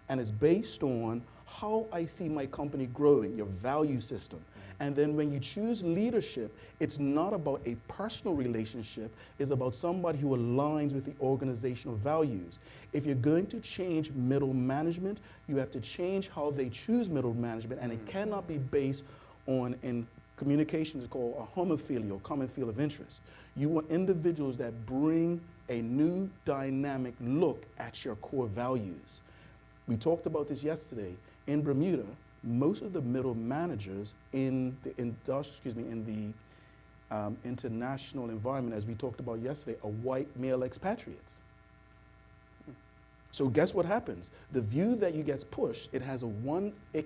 And it's based on how I see my company growing, your value system. And then when you choose leadership, it's not about a personal relationship, it's about somebody who aligns with the organizational values. If you're going to change middle management, you have to change how they choose middle management, and it cannot be based on, in communications, it's called a homophilia, or common field of interest. You want individuals that bring a new dynamic look at your core values. We talked about this yesterday. In Bermuda, most of the middle managers in the international environment, as we talked about yesterday, are white male expatriates. So guess what happens? The view that you gets pushed, it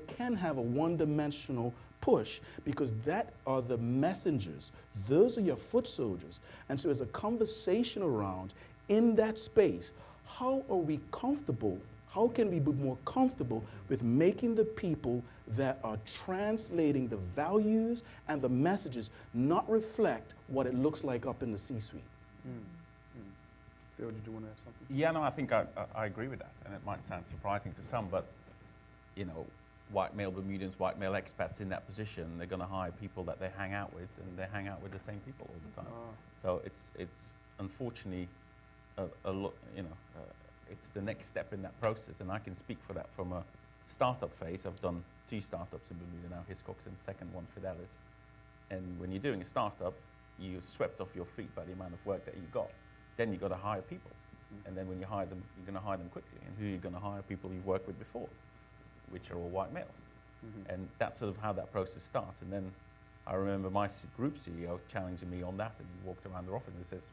can have a one-dimensional push, because that are the messengers. Those are your foot soldiers. And so there's a conversation around, in that space, how are we comfortable? How can we be more comfortable with making the people that are translating the values and the messages not reflect what it looks like up in the C-suite? Phil, did you want to add something? Yeah, no, I think I agree with that, and it might sound surprising to some, but you know, white male Bermudians, white male expats in that position, they're going to hire people that they hang out with, and they hang out with the same people all the time. So it's unfortunately it's the next step in that process, and I can speak for that from a startup phase. I've done 2 startups in Bermuda now, Hiscox and second one, Fidelis. And when you're doing a startup, you're swept off your feet by the amount of work that you got. Then you've got to hire people. And then when you hire them, you're going to hire them quickly. And who are you going to hire? People you've worked with before, which are all white males. And that's sort of how that process starts. And then I remember my group CEO challenging me on that, and he walked around the office and says,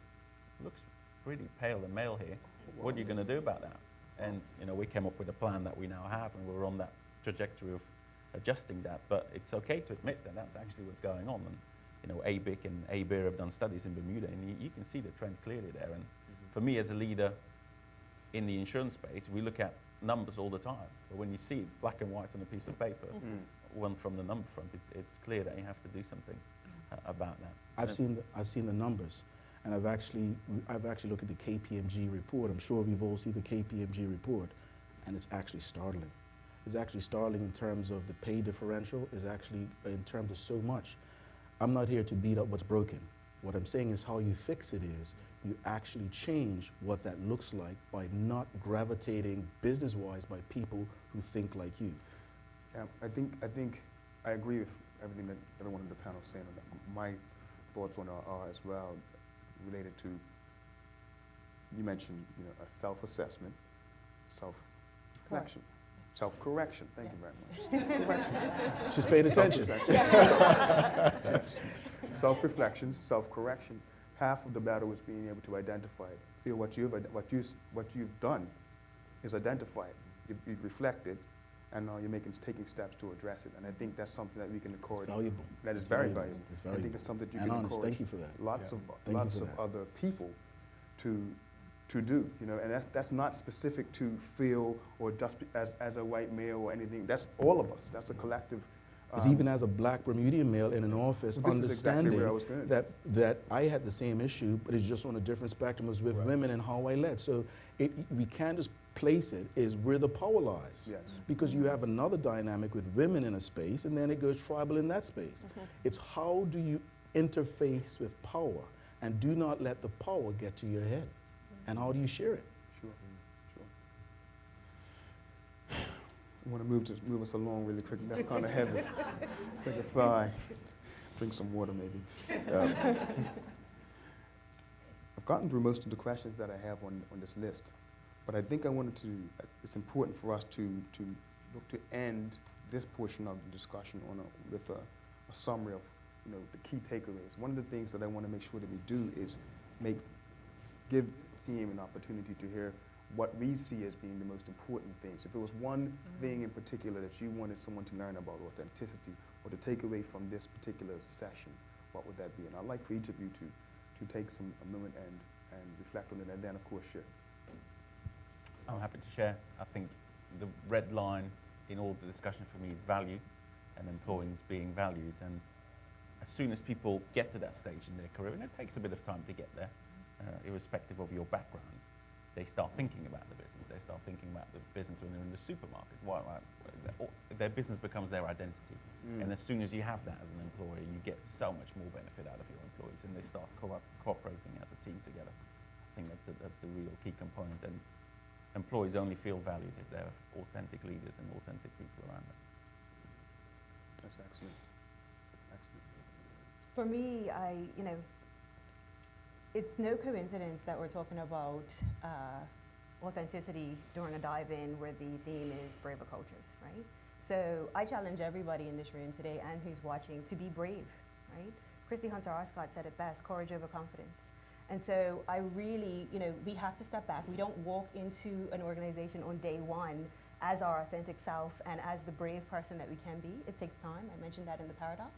looks pretty pale and male here. What are you going to do about that? And you know, we came up with a plan that we now have, and we're on that trajectory of adjusting that. But it's okay to admit that that's actually what's going on. And you know, ABIC and ABIR have done studies in Bermuda, and you can see the trend clearly there. And for me, as a leader in the insurance space, we look at numbers all the time. But when you see it black and white on a piece of paper, one from the number front, it's clear that you have to do something about that. I've seen the numbers. And I've actually looked at the KPMG report. I'm sure we've all seen the KPMG report, and it's actually startling. It's actually startling in terms of the pay differential, is actually in terms of so much. I'm not here to beat up what's broken. What I'm saying is how you fix it is you actually change what that looks like by not gravitating business-wise by people who think like you. I think I agree with everything that everyone on the panel is saying on that. My thoughts on it are as well related to, you mentioned, a self-assessment, self-reflection, self-correction. Thank you very much. Correction. She's paying attention. Self-reflection, self-correction. Half of the battle is being able to identify it. Feel what you've done is identify it. You've reflected, and now you're taking steps to address it. And I think that's something that we can encourage. It's valuable. That is very valuable. It's valuable. I think it's something that you And can honest, encourage. thank you for that. Lots Thank of you for that. other people to do. And that's not specific to Phil or just as a white male or anything. That's all of us. That's a collective. It's even as a black Bermudian male in an office, This is exactly where I understanding was going. that I had the same issue, but it's just on a different spectrum as with women and how I led. So we can't just place it as where the power lies. Yes. Because you have another dynamic with women in a space, and then it goes tribal in that space. It's how do you interface with power, and do not let the power get to your head. And how do you share it? Sure. I want to move us along really quickly. That's kind of heavy. Take a sigh. Drink some water, maybe. I've gotten through most of the questions that I have on this list, but I think it's important for us to look to end this portion of the discussion with a summary of the key takeaways. One of the things that I want to make sure that we do is give the team an opportunity to hear what we see as being the most important things. If it was one thing in particular that you wanted someone to learn about authenticity or to take away from this particular session, what would that be? And I'd like for each of you to take a moment and reflect on it, and then of course share. I'm happy to share. I think the red line in all the discussion for me is value, and employees being valued. And as soon as people get to that stage in their career, and it takes a bit of time to get there, irrespective of your background, they start thinking about the business. They start thinking about the business when they're in the supermarket. Their business becomes their identity. And as soon as you have that as an employer, you get so much more benefit out of your employees, and they start cooperating as a team together. I think that's the real key component. And employees only feel valued if there are authentic leaders and authentic people around them. That's excellent. Excellent. For me, it's no coincidence that we're talking about authenticity during a dive-in where the theme is braver cultures, right? So I challenge everybody in this room today and who's watching to be brave, right? Christy Hunter Arscott said it best, courage over confidence. And so I really, we have to step back. We don't walk into an organization on day one as our authentic self and as the brave person that we can be. It takes time. I mentioned that in the paradox.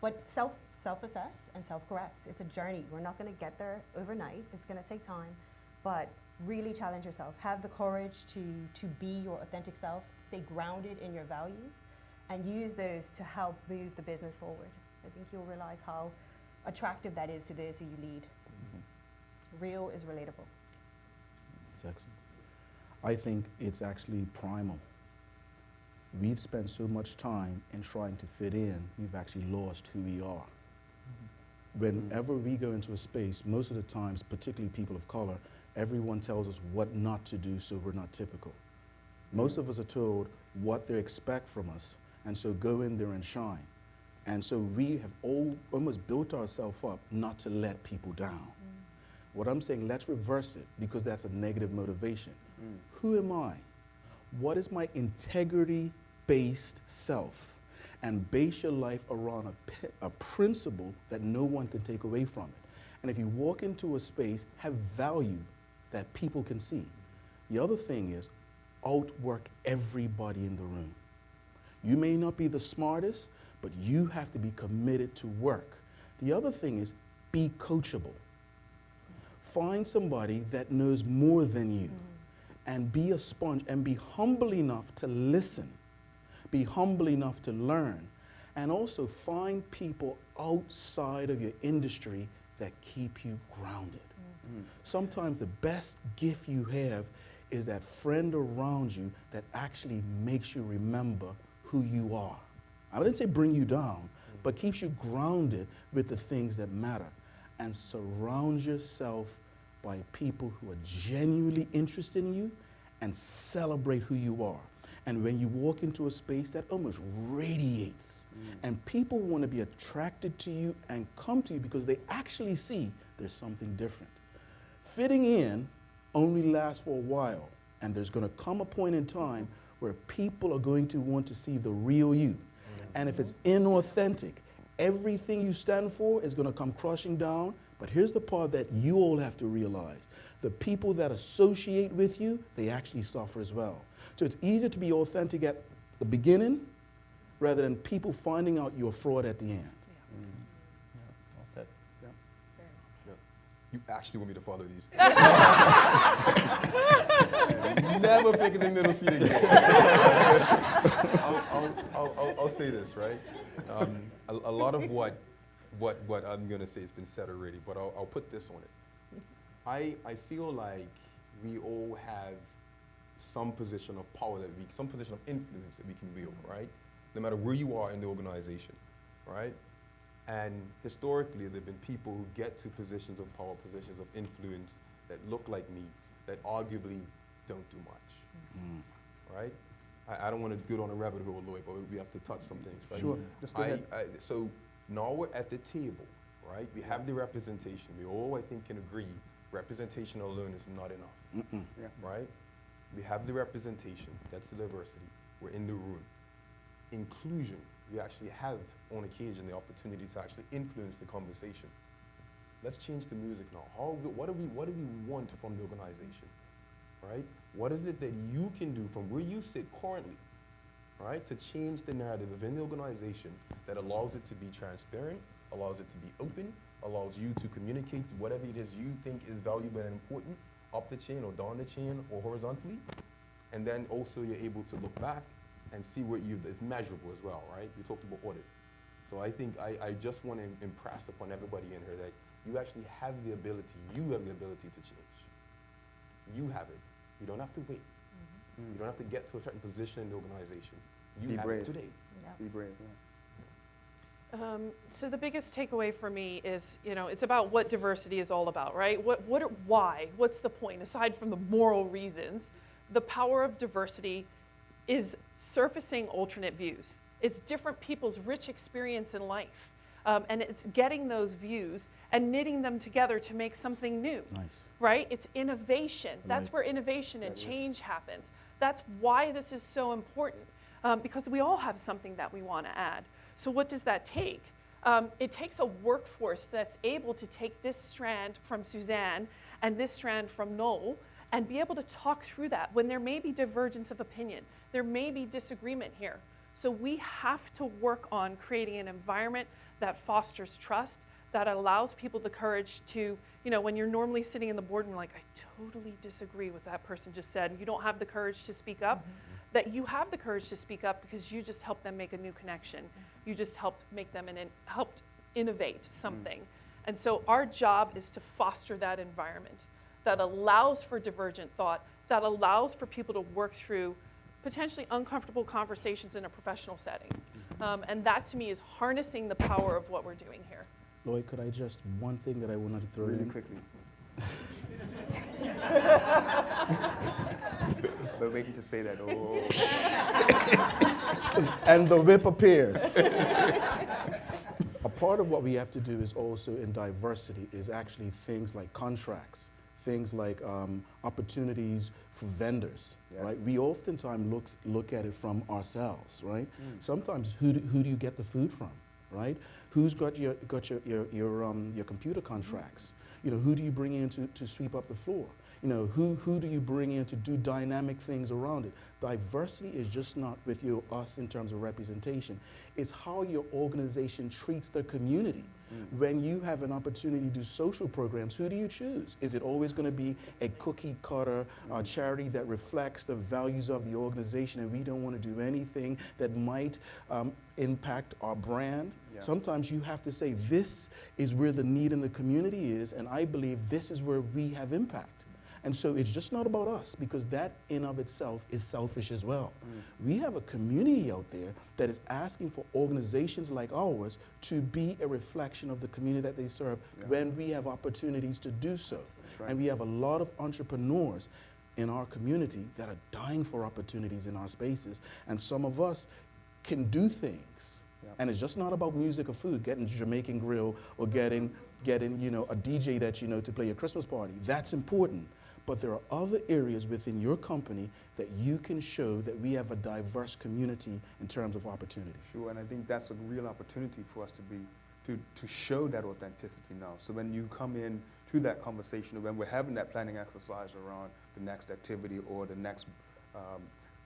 But self-assess and self-correct. It's a journey. We're not going to get there overnight. It's going to take time. But really challenge yourself. Have the courage to be your authentic self. Stay grounded in your values and use those to help move the business forward. I think you'll realize how attractive that is to those who you lead. Real is relatable. It's excellent. I think it's actually primal. We've spent so much time in trying to fit in, we've actually lost who we are. Whenever we go into a space, most of the times, particularly people of color, everyone tells us what not to do so we're not typical. Most of us are told what they expect from us, and so go in there and shine. And so we have almost built ourselves up not to let people down. What I'm saying, let's reverse it, because that's a negative motivation. Who am I? What is my integrity-based self? And base your life around a principle that no one can take away from it. And if you walk into a space, have value that people can see. The other thing is, outwork everybody in the room. You may not be the smartest, but you have to be committed to work. The other thing is, be coachable. Find somebody that knows more than you, and be a sponge, and be humble enough to listen, be humble enough to learn, and also find people outside of your industry that keep you grounded. Sometimes the best gift you have is that friend around you that actually makes you remember who you are. I didn't say bring you down, but keeps you grounded with the things that matter. And surround yourself by people who are genuinely interested in you and celebrate who you are. And when you walk into a space, that almost radiates. And people want to be attracted to you and come to you because they actually see there's something different. Fitting in only lasts for a while, and there's going to come a point in time where people are going to want to see the real you. And if it's inauthentic, everything you stand for is going to come crushing down. But here's the part that you all have to realize. The people that associate with you, they actually suffer as well. So it's easier to be authentic at the beginning rather than people finding out you're a fraud at the end. Well said. You actually want me to follow these? Never pick in the middle seat again. I'll say this, right? A lot of what I'm going to say has been said already, but I'll put this on it. I feel like we all have some position of power some position of influence that we can wield, right? No matter where you are in the organization, right? And historically, there have been people who get to positions of power, positions of influence that look like me, that arguably don't do much, right? I don't want to go down a rabbit hole, Lloyd, but we have to touch some things, right? Sure, just go ahead. So now we're at the table, right? We have the representation. We all, I think, can agree representation alone is not enough, Yeah. right? We have the representation, that's the diversity. We're in the room. Inclusion, we actually have, on occasion, the opportunity to actually influence the conversation. Let's change the music now. What do we want from the organization, right? What is it that you can do from where you sit currently, right, to change the narrative within the organization that allows it to be transparent, allows it to be open, allows you to communicate whatever it is you think is valuable and important, up the chain or down the chain or horizontally, and then also you're able to look back and see what is measurable as well, right? We talked about audit. So I think I just want to impress upon everybody in here that you actually have the ability, to change. You have it. You don't have to wait. You don't have to get to a certain position in the organization. You Be have brave. it today. Be brave. Yeah. So the biggest takeaway for me is, it's about what diversity is all about, right? Why? What's the point? Aside from the moral reasons, the power of diversity is surfacing alternate views. It's different people's rich experience in life. And it's getting those views and knitting them together to make something new. Nice. Right? It's innovation. That's Right. where innovation and change happens. That's why this is so important, because we all have something that we want to add. So what does that take? It takes a workforce that's able to take this strand from Suzanne and this strand from Noel and be able to talk through that when there may be divergence of opinion. There may be disagreement here. So we have to work on creating an environment that fosters trust, that allows people the courage to, when you're normally sitting in the board and you're like, I totally disagree with that person just said, and you don't have the courage to speak up, that you have the courage to speak up because you just helped them make a new connection. You just helped make them and helped innovate something. And so our job is to foster that environment that allows for divergent thought, that allows for people to work through potentially uncomfortable conversations in a professional setting. And that to me is harnessing the power of what we're doing here. Lloyd, could I just, one thing that I wanted to throw Really in? quickly. We're waiting to say that. Oh. And the whip appears. A part of what we have to do is also in diversity is actually things like contracts, things like opportunities for vendors, Yes. right? We oftentimes look at it from ourselves, right? Sometimes who do you get the food from, right? Who's got your computer contracts? Who do you bring in to sweep up the floor? Who do you bring in to do dynamic things around it? Diversity is just not with us in terms of representation. It's how your organization treats the community. When you have an opportunity to do social programs, who do you choose? Is it always going to be a cookie cutter charity that reflects the values of the organization and we don't want to do anything that might impact our brand? Yeah. Sometimes you have to say, this is where the need in the community is, and I believe this is where we have impact. And so it's just not about us, because that in of itself is selfish as well. We have a community out there that is asking for organizations like ours to be a reflection of the community that they serve when we have opportunities to do so. Right. And we have a lot of entrepreneurs. in our community that are dying for opportunities in our spaces, and some of us can do things. Yep. And it's just not about music or food, getting Jamaican grill or getting a DJ that you know to play your Christmas party. That's important. But there are other areas within your company that you can show that we have a diverse community in terms of opportunity. Sure, and I think that's a real opportunity for us to show that authenticity now. So when you come in to that conversation, or when we're having that planning exercise around the next activity or the next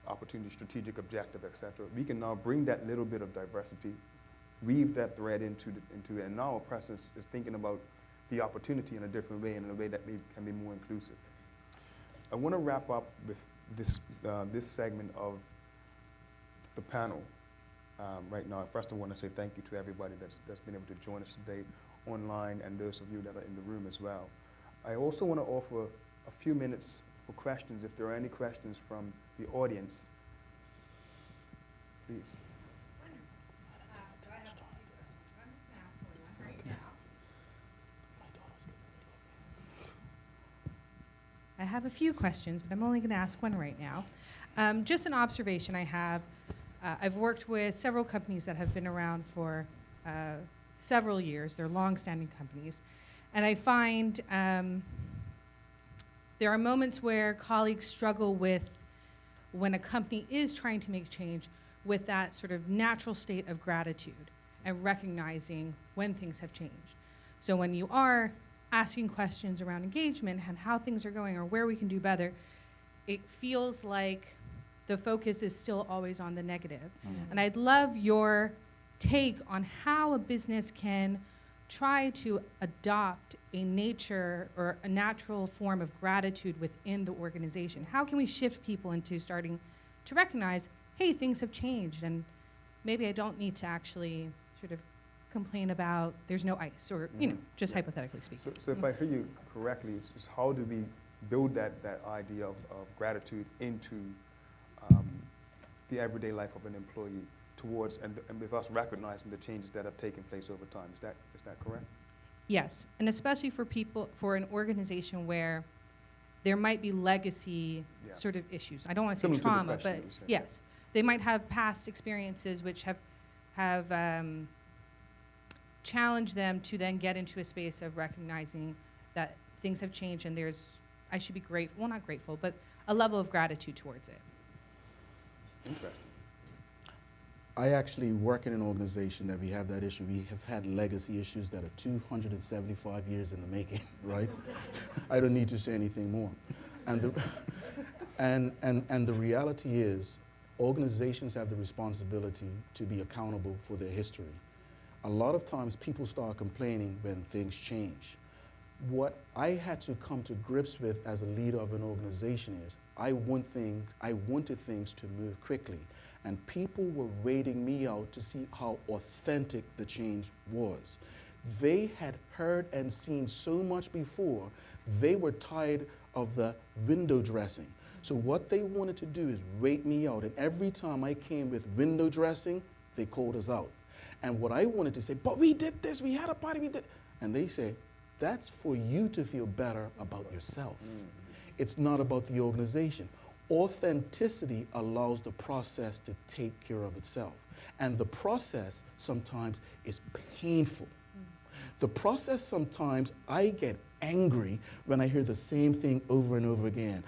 opportunity, strategic objective, et cetera, we can now bring that little bit of diversity, weave that thread into it, and now our presence is thinking about the opportunity in a different way, and in a way that can be more inclusive. I want to wrap up with this segment of the panel right now. First, I want to say thank you to everybody that's been able to join us today online, and those of you that are in the room as well. I also want to offer a few minutes for questions, if there are any questions from the audience. Please. So I have a few questions. I'm just going to ask one right now. I have a few questions, but I'm only going to ask one right now. Just an observation I have. I've worked with several companies that have been around for several years. They're long-standing companies. And I find there are moments where colleagues struggle with, when a company is trying to make change, with that sort of natural state of gratitude and recognizing when things have changed. So when you are asking questions around engagement and how things are going or where we can do better, it feels like the focus is still always on the negative. Mm-hmm. And I'd love your take on how a business can try to adopt a nature or a natural form of gratitude within the organization. How can we shift people into starting to recognize, hey, things have changed, and maybe I don't need to actually sort of complain about there's no ice, or just hypothetically speaking. So if I hear you correctly, it's just how do we build that idea of gratitude into the everyday life of an employee towards, and with us recognizing the changes that have taken place over time. Is that correct? Yes, and especially for an organization where there might be legacy sort of issues. I don't want to say trauma, but yes, they might have past experiences which have challenged them to then get into a space of recognizing that things have changed, and I should be grateful, well, not grateful, but a level of gratitude towards it. Interesting. I actually work in an organization that we have that issue. We have had legacy issues that are 275 years in the making, right? I don't need to say anything more. And the reality is, organizations have the responsibility to be accountable for their history. A lot of times people start complaining when things change. What I had to come to grips with as a leader of an organization is I wanted things to move quickly. And people were waiting me out to see how authentic the change was. They had heard and seen so much before, they were tired of the window dressing. So what they wanted to do is wait me out. And every time I came with window dressing, they called us out. And what I wanted to say, but we did this, we had a party, we did. And they say, that's for you to feel better about yourself. It's not about the organization. Authenticity allows the process to take care of itself. And the process sometimes is painful. The process sometimes, I get angry when I hear the same thing over and over again.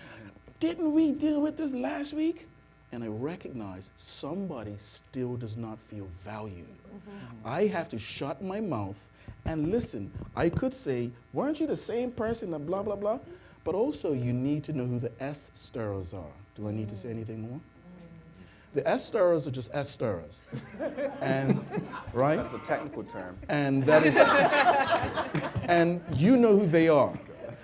Didn't we deal with this last week? And I recognize somebody still does not feel valued. I have to shut my mouth and listen. I could say, weren't you the same person that blah, blah, blah? But also you need to know who the S stirrers are. Do I need to say anything more? The S stirrers are just S stirrers. And, right? That's a technical term. And that is, and you know who they are.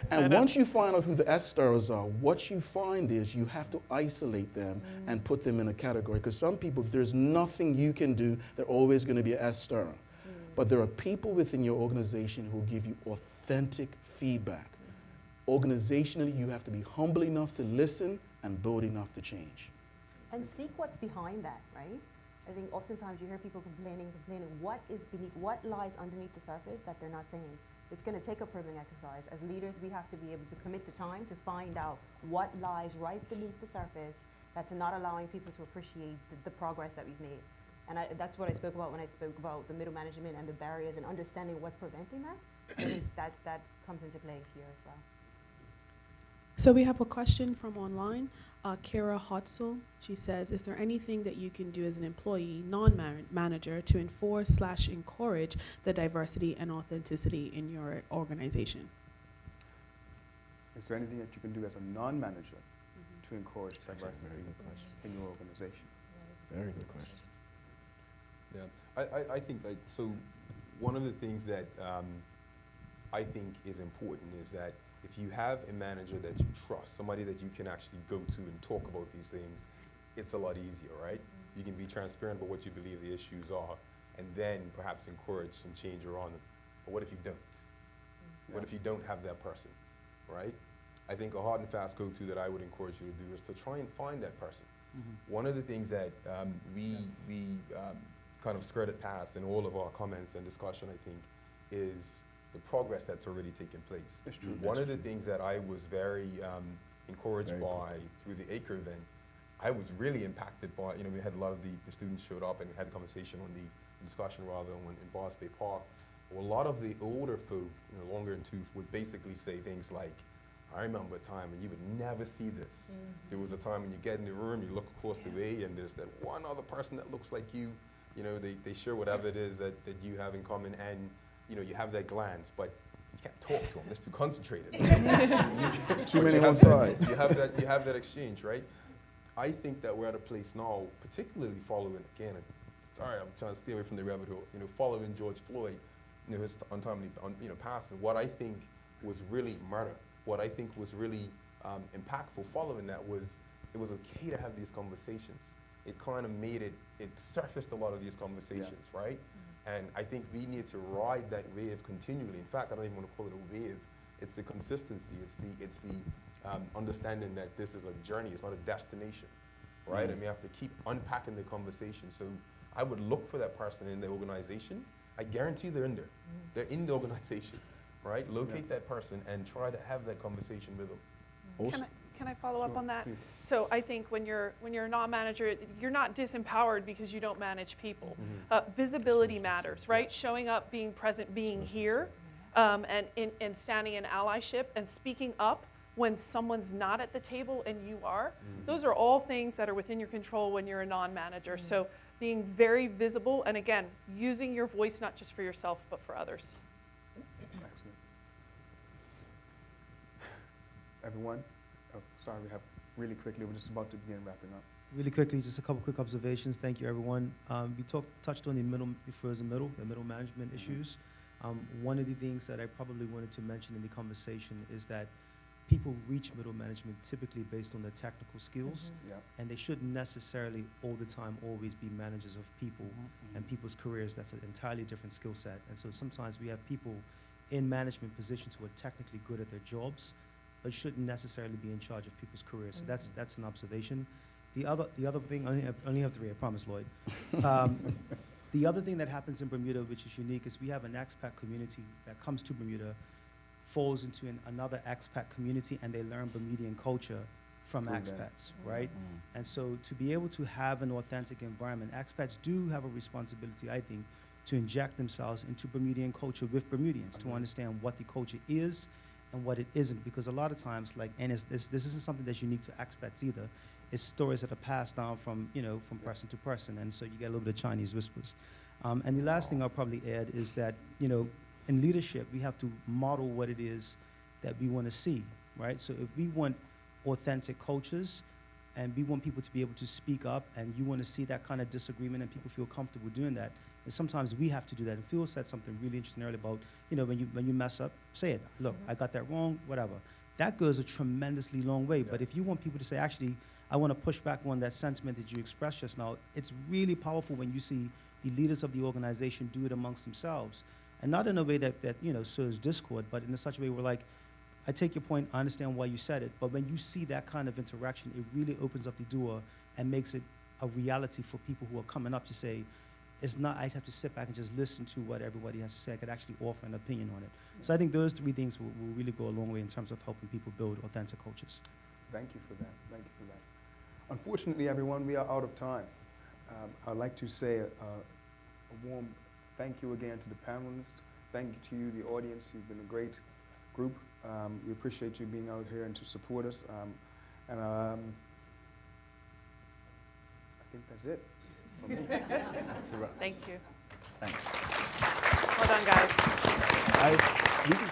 And once you find out who the S stirrers are, what you find is you have to isolate them and put them in a category. Because some people, there's nothing you can do. They're always going to be an S stirrer. But there are people within your organization who give you authentic feedback. Organizationally, you have to be humble enough to listen and bold enough to change. And seek what's behind that, right? I think oftentimes you hear people complaining. What is beneath, what lies underneath the surface that they're not saying? It's going to take a probing exercise. As leaders, we have to be able to commit the time to find out what lies right beneath the surface that's not allowing people to appreciate the progress that we've made. And that's what I spoke about when I spoke about the middle management and the barriers and understanding what's preventing that. I think that comes into play here as well. So we have a question from online. Kara Hotzel, she says, is there anything that you can do as an employee, non-manager, to enforce/encourage the diversity and authenticity in your organization? Is there anything that you can do as a non-manager to encourage diversity in your organization? Very good question. Yeah, I think so. One of the things that I think is important is that if you have a manager that you trust, somebody that you can actually go to and talk about these things, it's a lot easier, right? You can be transparent about what you believe the issues are, and then perhaps encourage some change around them. But what if you don't? What if you don't have that person, right? I think a hard and fast go-to that I would encourage you to do is to try and find that person. One of the things that we kind of skirted past in all of our comments and discussion, I think, is the progress that's already taken place. That's true. One of the things that I was very encouraged by through the Acre event, I was really impacted by, we had a lot of the students showed up and we had a conversation on the discussion rather in Bars Bay Park. Well, a lot of the older folk, longer in tooth, would basically say things like, I remember a time when you would never see this. There was a time when you get in the room, you look across the way, and there's that one other person that looks like you. They share whatever it is that you have in common, and you have that glance, but you can't talk to them. It's too concentrated. Too many on side. You have that exchange, right? I think that we're at a place now, particularly following, again, sorry, I'm trying to stay away from the rabbit holes, following George Floyd, his untimely passing. What I think was really murder. What I think was really impactful following that was it was okay to have these conversations. It kind of made it surfaced a lot of these conversations, right? And I think we need to ride that wave continually. In fact, I don't even want to call it a wave. It's the consistency. It's the understanding that this is a journey. It's not a destination, right? And we have to keep unpacking the conversation. So I would look for that person in the organization. I guarantee they're in there. They're in the organization, right? Locate that person and try to have that conversation with them. Can I follow up on that? Please. So I think when you're a non-manager, you're not disempowered because you don't manage people. Visibility matters, right? Showing up, being present, being here, and standing in allyship and speaking up when someone's not at the table and you are. Those are all things that are within your control when you're a non-manager. So being very visible, and again, using your voice not just for yourself, but for others. Excellent. Everyone? Oh, sorry, we have really quickly, we're just about to begin wrapping up. Really quickly, just a couple quick observations. Thank you, everyone. We touched on the middle management issues. One of the things that I probably wanted to mention in the conversation is that people reach middle management typically based on their technical skills, and they shouldn't necessarily all the time always be managers of people and people's careers. That's an entirely different skill set. And so sometimes we have people in management positions who are technically good at their jobs, but shouldn't necessarily be in charge of people's careers. So that's an observation. The other thing, I only have three, I promise, Lloyd. The other thing that happens in Bermuda, which is unique, is we have an expat community that comes to Bermuda, falls into another expat community, and they learn Bermudian culture from expats, right? And so to be able to have an authentic environment, expats do have a responsibility, I think, to inject themselves into Bermudian culture with Bermudians, to understand what the culture is and what it isn't, because a lot of times, this isn't something that's unique to expats either. It's stories that are passed down from person to person, and so you get a little bit of Chinese whispers. And the last thing I'll probably add is that, in leadership, we have to model what it is that we want to see, right? So if we want authentic cultures, and we want people to be able to speak up, and you want to see that kind of disagreement, and people feel comfortable doing that, and sometimes we have to do that. And Phil said something really interesting earlier about, when you mess up, say it. Look, I got that wrong, whatever. That goes a tremendously long way. But if you want people to say, actually, I want to push back on that sentiment that you expressed just now, it's really powerful when you see the leaders of the organization do it amongst themselves. And not in a way that sows discord, but in such a way where, like, I take your point, I understand why you said it, but when you see that kind of interaction, it really opens up the door and makes it a reality for people who are coming up to say, it's not, I have to sit back and just listen to what everybody has to say. I could actually offer an opinion on it. So I think those 3 things will really go a long way in terms of helping people build authentic cultures. Thank you for that. Thank you for that. Unfortunately, everyone, we are out of time. I'd like to say a warm thank you again to the panelists. Thank you to you, the audience. You've been a great group. We appreciate you being out here and to support us. I think that's it for me. That's a wrap. Thank you. Thanks. Well done, guys. We can